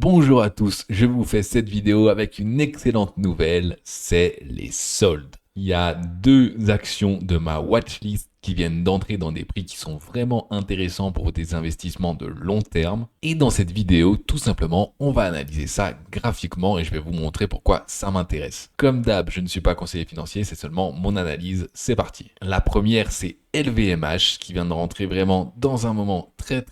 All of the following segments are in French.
Bonjour à tous, je vous fais cette vidéo avec une excellente nouvelle, c'est les soldes. Il y a deux actions de ma watchlist qui viennent d'entrer dans des prix qui sont vraiment intéressants pour des investissements de long terme. Et dans cette vidéo, tout simplement, on va analyser ça graphiquement et je vais vous montrer pourquoi ça m'intéresse. Comme d'hab, je ne suis pas conseiller financier, c'est seulement mon analyse, c'est parti. La première, c'est LVMH qui vient de rentrer vraiment dans un moment très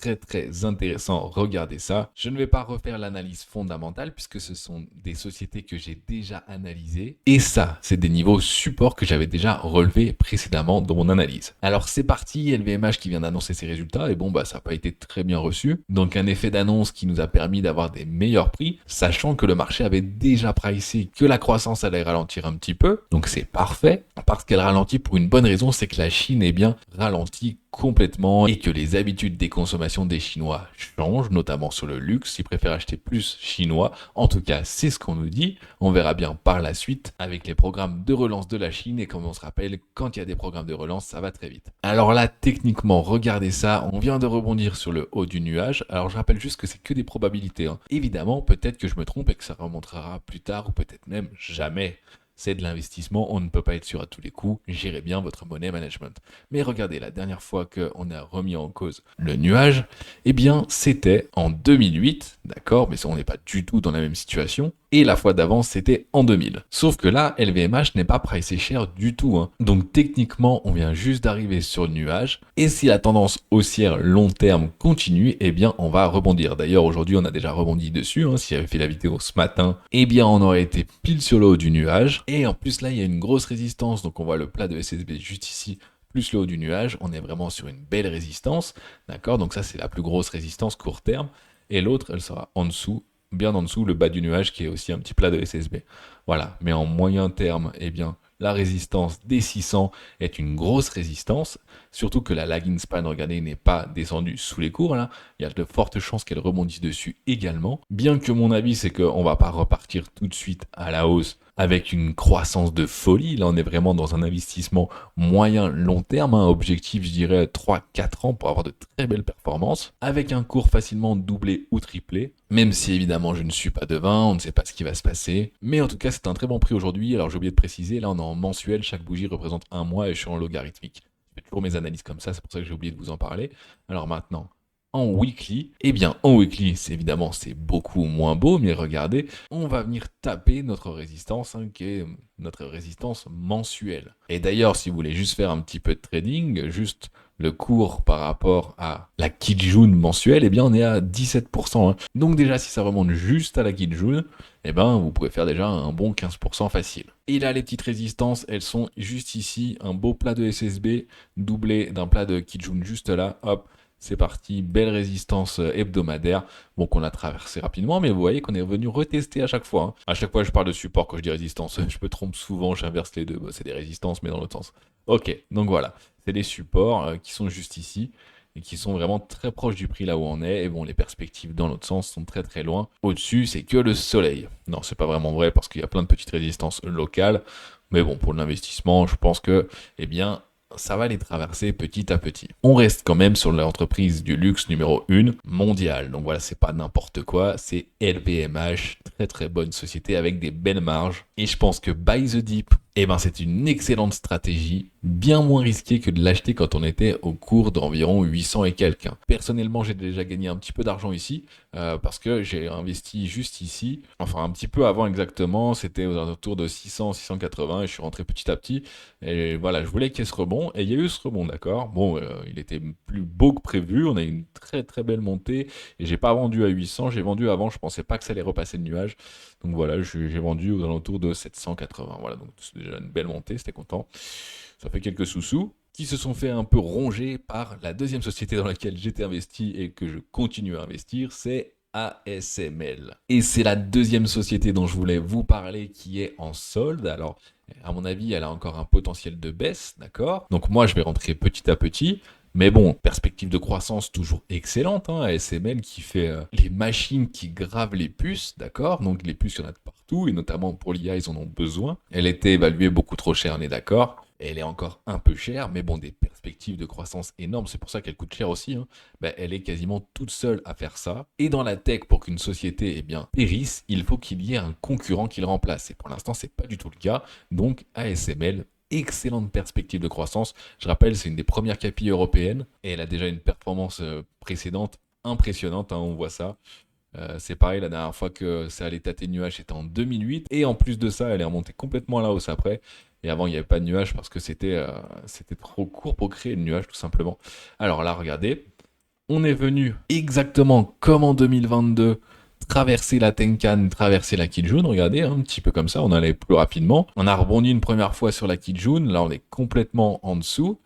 intéressant. Regardez ça. Je ne vais pas refaire l'analyse fondamentale puisque ce sont des sociétés que j'ai déjà analysées. Et ça, c'est des niveaux support que j'avais déjà relevés précédemment dans mon analyse. Alors c'est parti, LVMH qui vient d'annoncer ses résultats et bon bah ça n'a pas été très bien reçu. Donc un effet d'annonce qui nous a permis d'avoir des meilleurs prix, sachant que le marché avait déjà pricé que la croissance allait ralentir un petit peu. Donc c'est parfait parce qu'elle ralentit pour une bonne raison, c'est que la Chine est bien ralentit complètement et que les habitudes des consommations des Chinois changent, notamment sur le luxe. Ils préfèrent acheter plus chinois. En tout cas, c'est ce qu'on nous dit. On verra bien par la suite avec les programmes de relance de la Chine. Et comme on se rappelle, quand il y a des programmes de relance, ça va très vite. Alors là, techniquement, regardez ça. On vient de rebondir sur le haut du nuage. Alors je rappelle juste que c'est que des probabilités, hein. Évidemment, peut-être que je me trompe et que ça remontera plus tard ou peut-être même jamais. C'est de l'investissement, on ne peut pas être sûr à tous les coups, gérez bien votre money management. Mais regardez, la dernière fois qu'on a remis en cause le nuage, eh bien c'était en 2008, d'accord, mais ça, on n'est pas du tout dans la même situation, et la fois d'avant c'était en 2000. Sauf que là, LVMH n'est pas pricé cher du tout, hein. Donc techniquement, on vient juste d'arriver sur le nuage, et si la tendance haussière long terme continue, eh bien on va rebondir. D'ailleurs, aujourd'hui, on a déjà rebondi dessus, hein. Si j'avais fait la vidéo ce matin, eh bien on aurait été pile sur le haut du nuage. Et en plus là, il y a une grosse résistance, donc on voit le plat de SSB juste ici, plus le haut du nuage, on est vraiment sur une belle résistance, d'accord? Donc ça, c'est la plus grosse résistance court terme, et l'autre, elle sera en dessous, bien en dessous, le bas du nuage, qui est aussi un petit plat de SSB. Voilà, mais en moyen terme, eh bien, la résistance des 600 est une grosse résistance, surtout que la lagging span, regardez, n'est pas descendue sous les cours, là. Il y a de fortes chances qu'elle rebondisse dessus également. Bien que mon avis, c'est qu'on va pas repartir tout de suite à la hausse avec une croissance de folie. Là, on est vraiment dans un investissement moyen-long terme, hein. Objectif, je dirais, 3-4 ans pour avoir de très belles performances, avec un cours facilement doublé ou triplé, même si évidemment je ne suis pas devin, on ne sait pas ce qui va se passer. Mais en tout cas, c'est un très bon prix aujourd'hui. Alors j'ai oublié de préciser, là on est en mensuel, chaque bougie représente un mois et je suis en logarithmique. Je fais toujours mes analyses comme ça, c'est pour ça que j'ai oublié de vous en parler. Alors maintenant, en weekly, eh bien en weekly, c'est évidemment c'est beaucoup moins beau, mais regardez, on va venir taper notre résistance, hein, qui est notre résistance mensuelle. Et d'ailleurs, si vous voulez juste faire un petit peu de trading, juste le cours par rapport à la Kijun mensuelle, eh bien on est à 17%, hein. Donc déjà, si ça remonte juste à la Kijun, eh ben vous pouvez faire déjà un bon 15% facile. Et là, les petites résistances, elles sont juste ici, un beau plat de SSB doublé d'un plat de Kijun juste là, hop. C'est parti, belle résistance hebdomadaire, bon qu'on a traversé rapidement, mais vous voyez qu'on est revenu retester à chaque fois, hein. À chaque fois je parle de support quand je dis résistance, je me trompe souvent, j'inverse les deux, c'est des résistances mais dans l'autre sens. Ok, donc voilà, c'est des supports qui sont juste ici, et qui sont vraiment très proches du prix là où on est, et bon les perspectives dans l'autre sens sont très loin. Au-dessus c'est que le soleil. Non, c'est pas vraiment vrai parce qu'il y a plein de petites résistances locales, mais bon pour l'investissement je pense que, eh bien, ça va les traverser petit à petit. On reste quand même sur l'entreprise du luxe numéro 1 mondiale. Donc voilà, c'est pas n'importe quoi, c'est LVMH, très bonne société avec des belles marges. Et je pense que buy the dip, eh ben c'est une excellente stratégie, bien moins risquée que de l'acheter quand on était au cours d'environ 800 et quelques, hein. Personnellement, j'ai déjà gagné un petit peu d'argent ici, parce que j'ai investi juste ici, enfin un petit peu avant exactement, c'était aux alentours de 600, 680 et je suis rentré petit à petit. Et voilà, je voulais qu'il y ait ce rebond, et il y a eu ce rebond, d'accord. Bon, il était plus beau que prévu, on a eu une très belle montée, et j'ai pas vendu à 800, j'ai vendu avant, je pensais pas que ça allait repasser le nuage. Donc voilà, j'ai vendu aux alentours de 780, voilà, donc c'est déjà une belle montée, c'était content. Ça fait quelques sous-sous qui se sont fait un peu ronger par la deuxième société dans laquelle j'étais investi et que je continue à investir, c'est ASML. Et c'est la deuxième société dont je voulais vous parler qui est en solde. Alors, à mon avis, elle a encore un potentiel de baisse, d'accord? Donc moi, je vais rentrer petit à petit. Mais bon, perspective de croissance toujours excellente, hein, ASML qui fait les machines qui gravent les puces, d'accord? Donc les puces, il y en a de partout, et notamment pour l'IA, ils en ont besoin. Elle était évaluée beaucoup trop cher, on est d'accord? Elle est encore un peu chère, mais bon, des perspectives de croissance énormes, c'est pour ça qu'elle coûte cher aussi, hein. Ben, elle est quasiment toute seule à faire ça. Et dans la tech, pour qu'une société eh bien, périsse, il faut qu'il y ait un concurrent qui le remplace. Et pour l'instant, c'est pas du tout le cas. Donc ASML, excellente perspective de croissance. Je rappelle, c'est une des premières KPI européennes et elle a déjà une performance précédente impressionnante, hein, on voit ça. C'est pareil, la dernière fois que ça allait tâter nuage, c'était en 2008. Et en plus de ça, elle est remontée complètement à la hausse après. Et avant, il n'y avait pas de nuage parce que c'était trop court pour créer le nuage, tout simplement. Alors là, regardez, on est venu exactement comme en 2022 traverser la Tenkan, traverser la Kijun, regardez, hein, un petit peu comme ça, on allait plus rapidement. On a rebondi une première fois sur la Kijun, là on est complètement en dessous.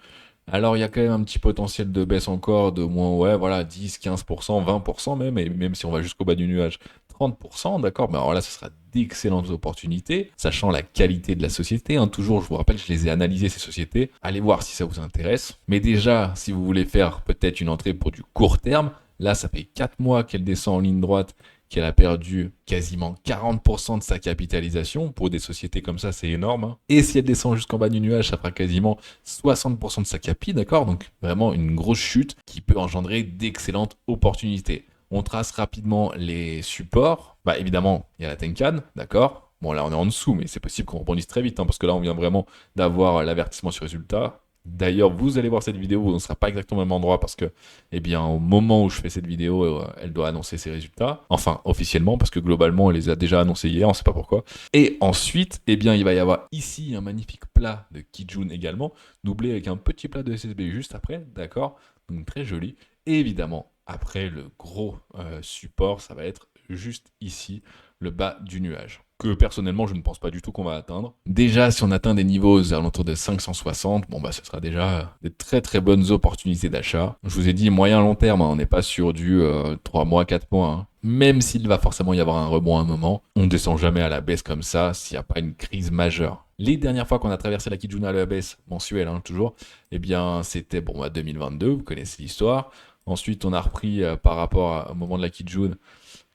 Alors il y a quand même un petit potentiel de baisse encore de moins, ouais, voilà, 10, 15%, 20% même, et même si on va jusqu'au bas du nuage, 30%, d'accord, mais alors là, ce sera d'excellentes opportunités, sachant la qualité de la société, hein, toujours, je vous rappelle, je les ai analysées, ces sociétés, allez voir si ça vous intéresse, mais déjà, si vous voulez faire peut-être une entrée pour du court terme, là, ça fait 4 mois qu'elle descend en ligne droite, qu'elle a perdu quasiment 40% de sa capitalisation. Pour des sociétés comme ça, c'est énorme, hein. Et si elle descend jusqu'en bas du nuage, ça fera quasiment 60% de sa capi, d'accord? Donc vraiment une grosse chute qui peut engendrer d'excellentes opportunités. On trace rapidement les supports. Bah évidemment, il y a la Tenkan, d'accord? Bon là on est en dessous, mais c'est possible qu'on rebondisse très vite, hein, parce que là on vient vraiment d'avoir l'avertissement sur résultat. D'ailleurs, vous allez voir cette vidéo, on ne sera pas exactement au même endroit parce que, eh bien, au moment où je fais cette vidéo, elle doit annoncer ses résultats. Enfin, officiellement, parce que globalement, elle les a déjà annoncés hier, on ne sait pas pourquoi. Et ensuite, eh bien, il va y avoir ici un magnifique plat de Kijun également, doublé avec un petit plat de SSB juste après, d'accord? Donc très joli. Et évidemment, après, le gros support, ça va être juste ici, le bas du nuage, que personnellement je ne pense pas du tout qu'on va atteindre. Déjà, si on atteint des niveaux aux alentours de 560, bon bah ce sera déjà des très très bonnes opportunités d'achat. Je vous ai dit moyen long terme, hein, on n'est pas sur du 3 mois, 4 mois, hein. Même s'il va forcément y avoir un rebond à un moment, on ne descend jamais à la baisse comme ça s'il n'y a pas une crise majeure. Les dernières fois qu'on a traversé la Kijun à la baisse, mensuelle hein, toujours, eh bien c'était bon à 2022, vous connaissez l'histoire. Ensuite on a repris par rapport au moment de la Kijun,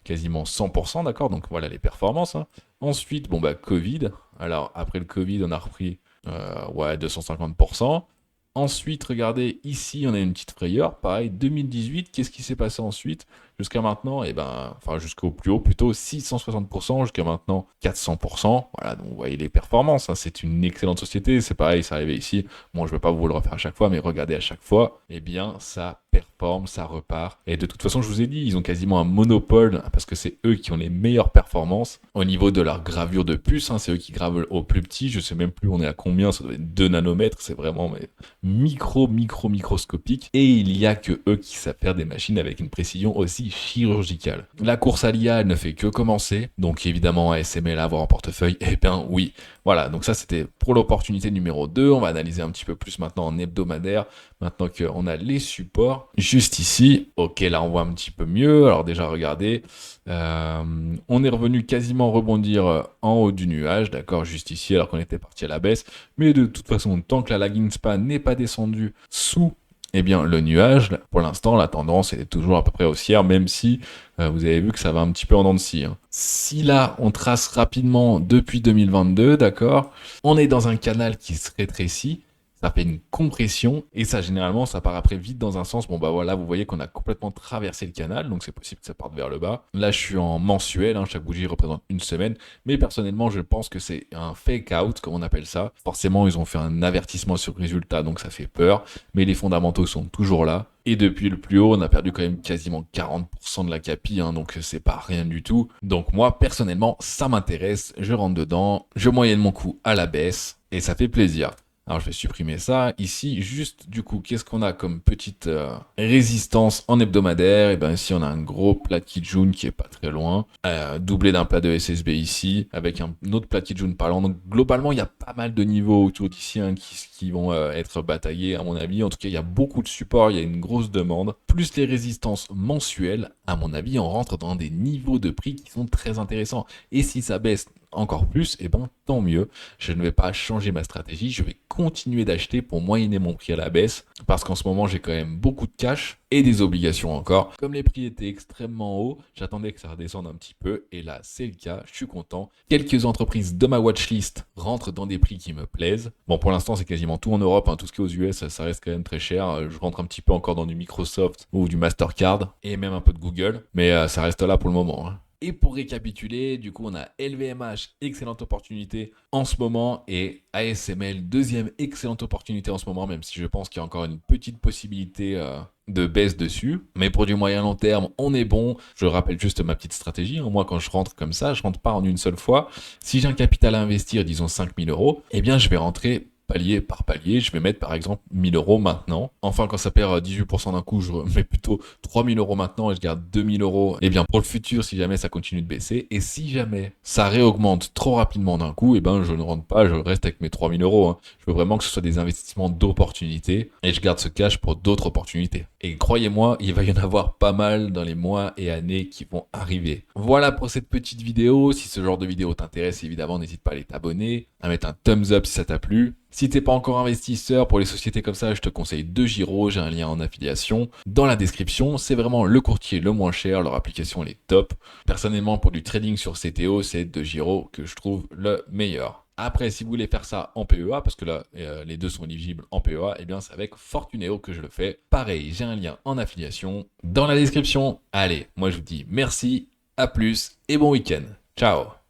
quasiment 100%, d'accord? Donc voilà les performances, hein. Ensuite, bon bah Covid. Alors après le Covid, on a repris ouais, 250%. Ensuite, regardez, ici, on a une petite frayeur. Pareil, 2018, qu'est-ce qui s'est passé ensuite? Jusqu'à maintenant, et ben, enfin jusqu'au plus haut, plutôt 660%, jusqu'à maintenant 400%. Voilà, donc vous voyez les performances, hein. C'est une excellente société. C'est pareil, ça arrivé ici. Bon, je ne vais pas vous le refaire à chaque fois, mais regardez à chaque fois, eh bien, ça performe, ça repart. Et de toute façon, je vous ai dit, ils ont quasiment un monopole, parce que c'est eux qui ont les meilleures performances au niveau de leur gravure de puce, hein. C'est eux qui gravent au plus petit. Je sais même plus on est à combien, ça doit être 2 nanomètres. C'est vraiment mais, microscopique. Et il y a que eux qui savent faire des machines avec une précision aussi chirurgicale. La course à l'IA, elle ne fait que commencer. Donc évidemment, ASML à avoir en portefeuille, eh bien oui. Voilà, donc ça c'était pour l'opportunité numéro 2. On va analyser un petit peu plus maintenant en hebdomadaire. Maintenant qu'on a les supports. Juste ici, ok, là on voit un petit peu mieux. Alors déjà, regardez, on est revenu quasiment rebondir en haut du nuage, d'accord, juste ici, alors qu'on était parti à la baisse. Mais de toute façon, tant que la lagging span n'est pas descendue sous eh bien, le nuage, pour l'instant, la tendance est toujours à peu près haussière, même si vous avez vu que ça va un petit peu en dents de scie, hein. Si là, on trace rapidement depuis 2022, d'accord, on est dans un canal qui se rétrécit, ça fait une compression, et ça, généralement, ça part après vite dans un sens. Bon, bah voilà, vous voyez qu'on a complètement traversé le canal, donc c'est possible que ça parte vers le bas. Là, je suis en mensuel, hein, chaque bougie représente une semaine, mais personnellement, je pense que c'est un fake out, comme on appelle ça. Forcément, ils ont fait un avertissement sur le résultat, donc ça fait peur, mais les fondamentaux sont toujours là. Et depuis le plus haut, on a perdu quand même quasiment 40% de la capi, hein, donc c'est pas rien du tout. Donc moi, personnellement, ça m'intéresse, je rentre dedans, je moyenne mon coup à la baisse, et ça fait plaisir. Alors je vais supprimer ça. Ici, juste du coup, qu'est-ce qu'on a comme petite résistance en hebdomadaire? Et bien ici, on a un gros plat de Kijun qui est pas très loin, doublé d'un plat de SSB ici, avec un autre plat de Kijun par là. Donc globalement, il y a pas mal de niveaux autour d'ici hein, qui vont être bataillés à mon avis. En tout cas, il y a beaucoup de supports, il y a une grosse demande. Plus les résistances mensuelles, à mon avis, on rentre dans des niveaux de prix qui sont très intéressants. Et si ça baisse encore plus, et ben tant mieux. Je ne vais pas changer ma stratégie, je vais continuer d'acheter pour moyenner mon prix à la baisse, parce qu'en ce moment j'ai quand même beaucoup de cash et des obligations encore. Comme les prix étaient extrêmement hauts, j'attendais que ça redescende un petit peu, et là c'est le cas, je suis content. Quelques entreprises de ma watchlist rentrent dans des prix qui me plaisent. Bon, pour l'instant c'est quasiment tout en Europe, hein. Tout ce qui est aux US ça reste quand même très cher. Je rentre un petit peu encore dans du Microsoft ou du Mastercard, et même un peu de Google, mais ça reste là pour le moment, hein. Et pour récapituler, du coup, on a LVMH, excellente opportunité en ce moment, et ASML, deuxième excellente opportunité en ce moment, même si je pense qu'il y a encore une petite possibilité de baisse dessus. Mais pour du moyen long terme, on est bon. Je rappelle juste ma petite stratégie, hein. Moi, quand je rentre comme ça, je rentre pas en une seule fois. Si j'ai un capital à investir, disons 5000 euros, eh bien, je vais rentrer palier par palier, je vais mettre par exemple 1000 euros maintenant. Enfin, quand ça perd 18% d'un coup, je mets plutôt 3000 euros maintenant et je garde 2000 euros. Et bien, pour le futur, si jamais ça continue de baisser, et si jamais ça réaugmente trop rapidement d'un coup, et ben, je ne rentre pas, je reste avec mes 3000 euros, hein. Je veux vraiment que ce soit des investissements d'opportunités et je garde ce cash pour d'autres opportunités. Et croyez-moi, il va y en avoir pas mal dans les mois et années qui vont arriver. Voilà pour cette petite vidéo. Si ce genre de vidéo t'intéresse, évidemment, n'hésite pas à aller t'abonner, à mettre un thumbs up si ça t'a plu. Si t'es pas encore investisseur pour les sociétés comme ça, je te conseille DeGiro, j'ai un lien en affiliation dans la description. C'est vraiment le courtier le moins cher, leur application elle est top. Personnellement, pour du trading sur CTO, c'est DeGiro que je trouve le meilleur. Après, si vous voulez faire ça en PEA, parce que là, les deux sont éligibles en PEA, eh bien c'est avec Fortuneo que je le fais. Pareil, j'ai un lien en affiliation dans la description. Allez, moi je vous dis merci, à plus et bon week-end. Ciao!